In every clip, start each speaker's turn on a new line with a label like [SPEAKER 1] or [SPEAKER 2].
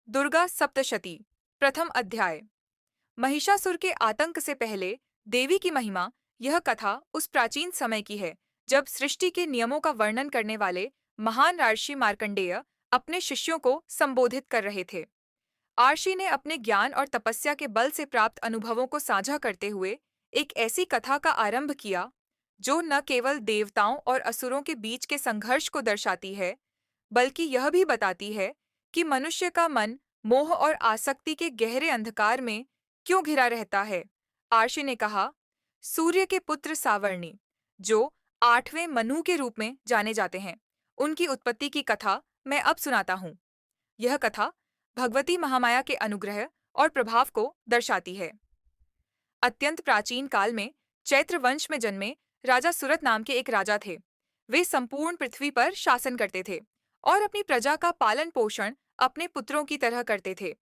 [SPEAKER 1] दुर्गा सप्तशती। प्रथम अध्याय। महिषासुर के आतंक से पहले देवी की महिमा। यह कथा उस प्राचीन समय की है जब सृष्टि के नियमों का वर्णन करने वाले महान रार्षि मार्कंडेय अपने शिष्यों को संबोधित कर रहे थे। आर्षि ने अपने ज्ञान और तपस्या के बल से प्राप्त अनुभवों को साझा करते हुए एक ऐसी कथा का आरंभ किया जो न केवल देवताओं और असुरों के बीच के संघर्ष को दर्शाती है, बल्कि यह भी बताती है कि मनुष्य का मन मोह और आसक्ति के गहरे अंधकार में क्यों घिरा रहता है। आर्षि ने कहा, सूर्य के पुत्र सावर्णी, जो 8वें मनु के रूप में जाने जाते हैं, उनकी उत्पत्ति की कथा मैं अब सुनाता हूँ। यह कथा भगवती महामाया के अनुग्रह और प्रभाव को दर्शाती है। अत्यंत प्राचीन काल में चैत्र वंश में जन्मे राजा सुरत नाम के एक राजा थे। वे संपूर्ण पृथ्वी पर शासन करते थे और अपनी प्रजा का पालन पोषण अपने पुत्रों की तरह करते थे।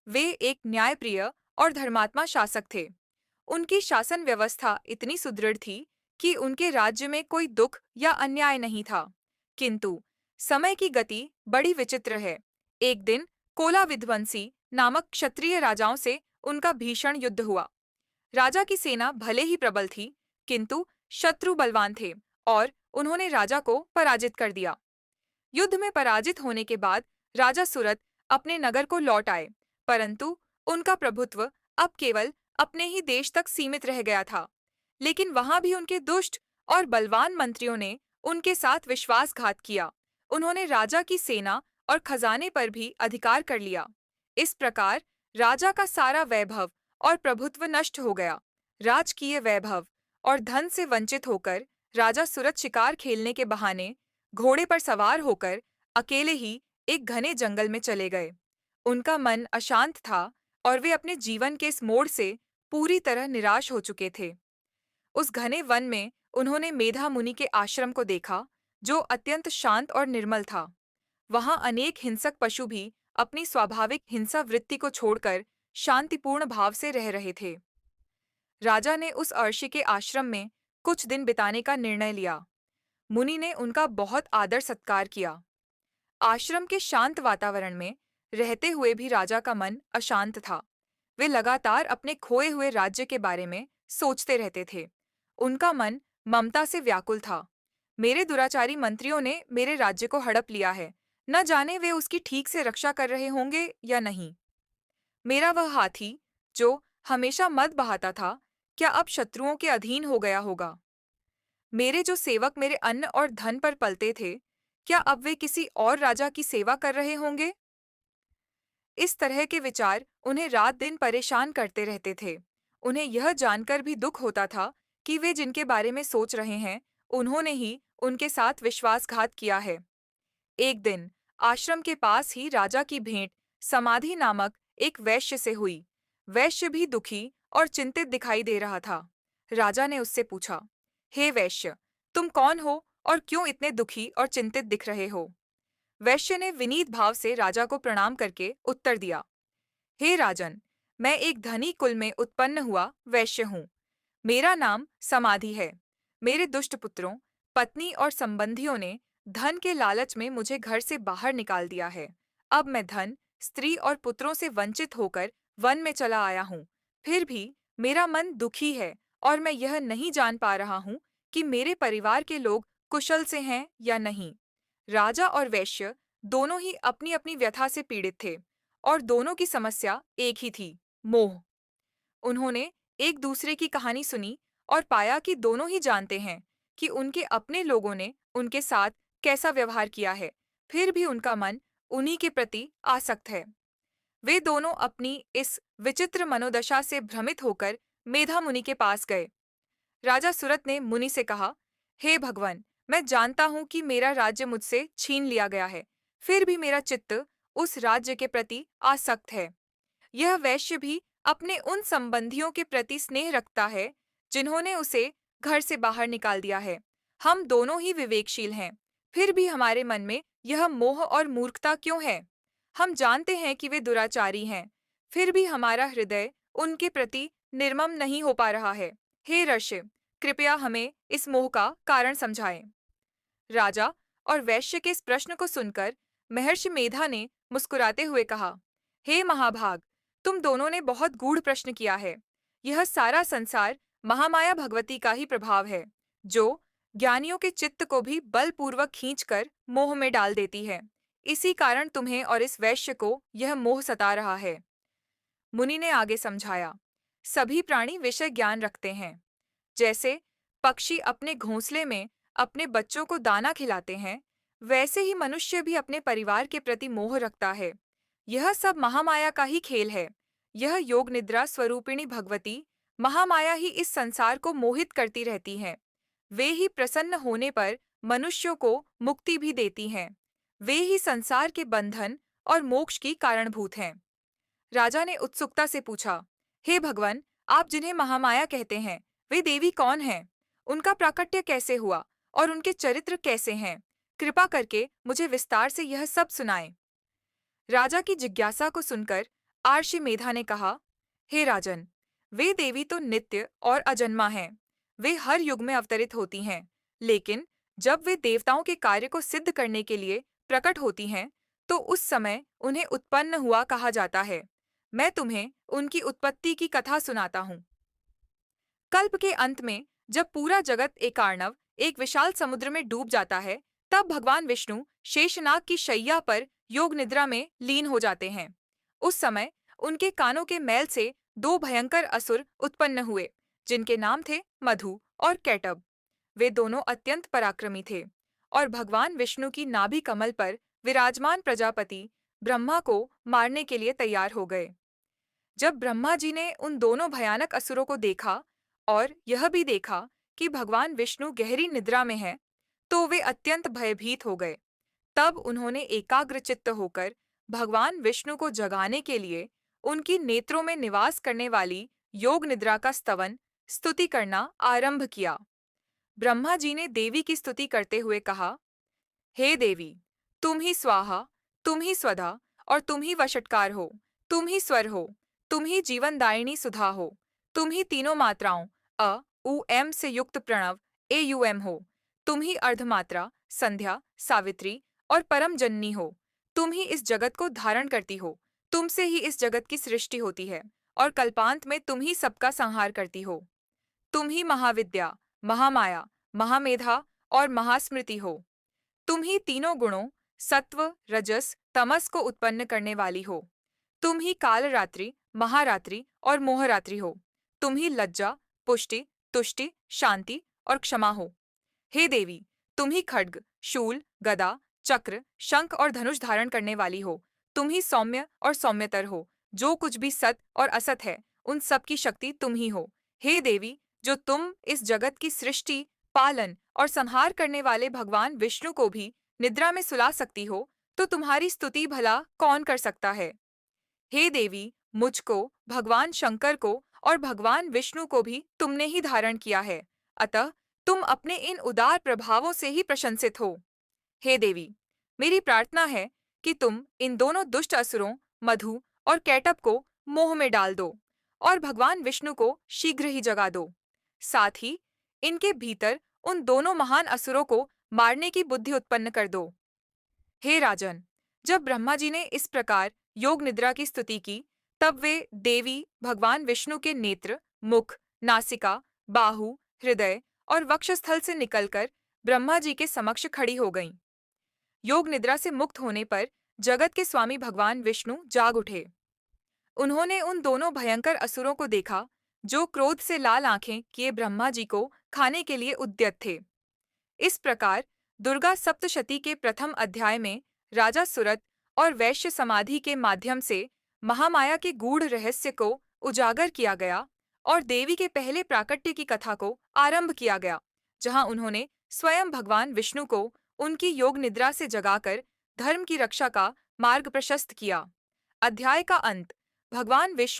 [SPEAKER 1] वे एक न्यायप्रिय और धर्मात्मा शासक थे। उनकी शासन व्यवस्था इतनी सुदृढ़ थी कि उनके राज्य में कोई दुख या अन्याय नहीं था। किंतु समय की गति बड़ी विचित्र है। एक दिन कोला विध्वंसी नामक क्षत्रिय राजाओं से उनका भीषण युद्ध हुआ। राजा की सेना भले ही प्रबल थी, किंतु शत्रु बलवान थे और उन्होंने राजा को पराजित कर दिया। युद्ध में पराजित होने के बाद राजा सुरत अपने नगर को लौट आए, परंतु उनका प्रभुत्व अब केवल अपने ही देश तक सीमित रह गया था। लेकिन वहां भी उनके दुष्ट और बलवान मंत्रियों ने उनके साथ विश्वासघात किया। उन्होंने राजा की सेना और खजाने पर भी अधिकार कर लिया। इस प्रकार राजा का सारा वैभव और प्रभुत्व नष्ट हो गया। राजकीय वैभव और धन से वंचित होकर राजा सुरत शिकार खेलने के बहाने घोड़े पर सवार होकर अकेले ही एक घने जंगल में चले गए। उनका मन अशांत था और वे अपने जीवन के इस मोड़ से पूरी तरह निराश हो चुके थे। उस घने वन में उन्होंने मेधा मुनि के आश्रम को देखा, जो अत्यंत शांत और निर्मल था। वहां अनेक हिंसक पशु भी अपनी स्वाभाविक हिंसा वृत्ति को छोड़कर शांतिपूर्ण भाव से रह रहे थे। राजा ने उस अर्षि के आश्रम में कुछ दिन बिताने का निर्णय लिया। मुनि ने उनका बहुत आदर सत्कार किया। आश्रम के शांत वातावरण में रहते हुए भी राजा का मन अशांत था। वे लगातार अपने खोए हुए राज्य के बारे में सोचते रहते थे। उनका मन ममता से व्याकुल था। मेरे दुराचारी मंत्रियों ने मेरे राज्य को हड़प लिया है। न जाने वे उसकी ठीक से रक्षा कर रहे होंगे या नहीं। मेरा वह हाथी जो हमेशा मद बहाता था, क्या अब शत्रुओं के अधीन हो गया होगा? मेरे जो सेवक मेरे अन्न और धन पर पलते थे, क्या अब वे किसी और राजा की सेवा कर रहे होंगे? इस तरह के विचार उन्हें रात दिन परेशान करते रहते थे। उन्हें यह जानकर भी दुख होता था कि वे जिनके बारे में सोच रहे हैं, उन्होंने ही उनके साथ विश्वासघात किया है। एक दिन आश्रम के पास ही राजा की भेंट समाधि नामक एक वैश्य से हुई। वैश्य भी दुखी और चिंतित दिखाई दे रहा था। राजा ने उससे पूछा, हे वैश्य, तुम कौन हो और क्यों इतने दुखी और चिंतित दिख रहे हो? वैश्य ने विनीत भाव से राजा को प्रणाम करके उत्तर दिया, हे राजन, मैं एक धनी कुल में उत्पन्न हुआ वैश्य हूँ। मेरा नाम समाधि है। मेरे दुष्ट पुत्रों, पत्नी और संबंधियों ने धन के लालच में मुझे घर से बाहर निकाल दिया है। अब मैं धन, स्त्री और पुत्रों से वंचित होकर वन में चला आया हूँ। फिर भी मेरा मन दुखी है और मैं यह नहीं जान पा रहा हूँ कि मेरे परिवार के लोग कुशल से हैं या नहीं। राजा और वैश्य दोनों ही अपनी अपनी व्यथा से पीड़ित थे और दोनों की समस्या एक ही थी, मोह। उन्होंने एक दूसरे की कहानी सुनी और पाया कि दोनों ही जानते हैं कि उनके अपने लोगों ने उनके साथ कैसा व्यवहार किया है, फिर भी उनका मन उन्हीं के प्रति आसक्त है। वे दोनों अपनी इस विचित्र मनोदशा से भ्रमित होकर मेधा मुनि के पास गए। राजा सुरत ने मुनि से कहा, हे भगवान, मैं जानता हूं कि मेरा राज्य मुझसे छीन लिया गया है, फिर भी मेरा चित्त उस राज्य के प्रति आसक्त है। यह वैश्य भी अपने उन संबंधियों के प्रति स्नेह रखता है जिन्होंने उसे घर से बाहर निकाल दिया है। हम दोनों ही विवेकशील हैं, फिर भी हमारे मन में यह मोह और मूर्खता क्यों है? हम जानते हैं कि वे दुराचारी हैं, फिर भी हमारा हृदय उनके प्रति निर्मम नहीं हो पा रहा है। हे ऋषि, कृपया हमें इस मोह का कारण समझाएं। राजा और वैश्य के इस प्रश्न को सुनकर महर्षि मेधा ने मुस्कुराते हुए कहा, हे महाभाग, तुम दोनों ने बहुत गूढ़ प्रश्न किया है। यह सारा संसार महामाया भगवती का ही प्रभाव है, जो ज्ञानियों के चित्त को भी बलपूर्वक खींचकर मोह में डाल देती है। इसी कारण तुम्हें और इस वैश्य को यह मोह सता रहा है। मुनि ने आगे समझाया, सभी प्राणी विषय ज्ञान रखते हैं। जैसे पक्षी अपने घोंसले में अपने बच्चों को दाना खिलाते हैं, वैसे ही मनुष्य भी अपने परिवार के प्रति मोह रखता है। यह सब महामाया का ही खेल है। यह योग निद्रा स्वरूपिणी भगवती महामाया ही इस संसार को मोहित करती रहती हैं। वे ही प्रसन्न होने पर मनुष्यों को मुक्ति भी देती हैं। वे ही संसार के बंधन और मोक्ष की कारणभूत हैं। राजा ने उत्सुकता से पूछा, हे भगवान, आप जिन्हें महामाया कहते हैं, वे देवी कौन हैं? उनका प्राकट्य कैसे हुआ और उनके चरित्र कैसे हैं? कृपा करके मुझे विस्तार से यह सब सुनाएं। राजा की जिज्ञासा को सुनकर आर्षि मेधा ने कहा, हे राजन, वे देवी तो नित्य और अजन्मा हैं। वे हर युग में अवतरित होती हैं, लेकिन जब वे देवताओं के कार्य को सिद्ध करने के लिए प्रकट होती हैं, तो उस समय उन्हें उत्पन्न हुआ कहा जाता है। मैं तुम्हें उनकी उत्पत्ति की कथा सुनाता हूँ। कल्प के अंत में जब पूरा जगत एकार्णव एक विशाल समुद्र में डूब जाता है, तब भगवान विष्णु शेषनाग की शैया पर योग निद्रा में लीन हो जाते हैं। उस समय उनके कानों के मैल से दो भयंकर असुर उत्पन्न हुए, जिनके नाम थे मधु और कैटब। वे दोनों अत्यंत पराक्रमी थे और भगवान विष्णु की नाभि कमल पर विराजमान प्रजापति ब्रह्मा को मारने के लिए तैयार हो गए। जब ब्रह्मा जी ने उन दोनों भयानक असुरों को देखा और यह भी देखा कि भगवान विष्णु गहरी निद्रा में हैं, तो वे अत्यंत भयभीत हो गए। तब उन्होंने एकाग्रचित्त होकर भगवान विष्णु को जगाने के लिए उनकी नेत्रों में निवास करने वाली योग निद्रा का स्तवन स्तुति करना आरंभ किया। ब्रह्मा जी ने देवी की स्तुति करते हुए कहा, हे देवी, तुम ही स्वाहा, तुम ही स्वधा और तुम ही वषटकार हो, तुम ही स्वर हो, तुम ही जीवनदायिनी सुधा हो, तुम ही तीनों मात्राओं अ उ एम से युक्त प्रणव ए यू एम हो, तुम ही अर्धमात्रा संध्या सावित्री और परम जननी हो, तुम ही इस जगत को धारण करती हो, तुमसे ही इस जगत की सृष्टि होती है और कल्पांत में तुम ही सबका संहार करती हो। तुम ही महाविद्या, महामाया, महामेधा और महास्मृति हो। तुम ही तीनों गुणों सत्व, रजस, तमस को उत्पन्न करने वाली हो। तुम ही कालरात्रि, महारात्रि और मोहरात्रि हो। तुम ही लज्जा, पुष्टि, तुष्टि, शांति और क्षमा हो। हे देवी, तुम ही खड्ग, शूल, गदा, चक्र, शंख और धनुष धारण करने वाली हो। तुम ही सौम्य और सौम्यतर हो। जो कुछ भी सत और असत है, उन सब की शक्ति तुम ही हो। हे देवी, जो तुम इस जगत की सृष्टि, पालन और संहार करने वाले भगवान विष्णु को भी निद्रा में सुला सकती हो, तो तुम्हारी स्तुति भला कौन कर सकता है। हे देवी, मुझको, भगवान शंकर को और भगवान विष्णु को भी तुमने ही धारण किया है, अतः तुम अपने इन उदार प्रभावों से ही प्रशंसित हो। हे देवी, मेरी प्रार्थना है कि तुम इन दोनों दुष्ट असुरों मधु और कैटब को मोह में डाल दो और भगवान विष्णु को शीघ्र ही जगा दो। साथ ही इनके भीतर उन दोनों महान असुरों को मारने की बुद्धि उत्पन्न कर दो। हे राजन, जब ब्रह्मा जी ने इस प्रकार योग निद्रा की स्तुति की, तब वे देवी भगवान विष्णु के नेत्र, मुख, नासिका, बाहु, हृदय और वक्षस्थल से निकलकर ब्रह्मा जी के समक्ष खड़ी हो गईं। योग निद्रा से मुक्त होने पर जगत के स्वामी भगवान विष्णु जाग उठे। उन्होंने उन दोनों भयंकर असुरों को देखा, जो क्रोध से लाल आंखें किए ब्रह्मा जी को खाने के लिए उद्यत थे। इस प्रकार दुर्गा सप्तशती के प्रथम अध्याय में राजा सुरत और वैश्य समाधि के माध्यम से महामाया के गूढ़ रहस्य को उजागर किया गया और देवी के पहले प्राकट्य की कथा को आरंभ किया गया, जहां उन्होंने स्वयं भगवान विष्णु को उनकी योग निद्रा से जगाकर धर्म की रक्षा का मार्ग प्रशस्त किया। अध्याय का अंत। भगवान विष्णु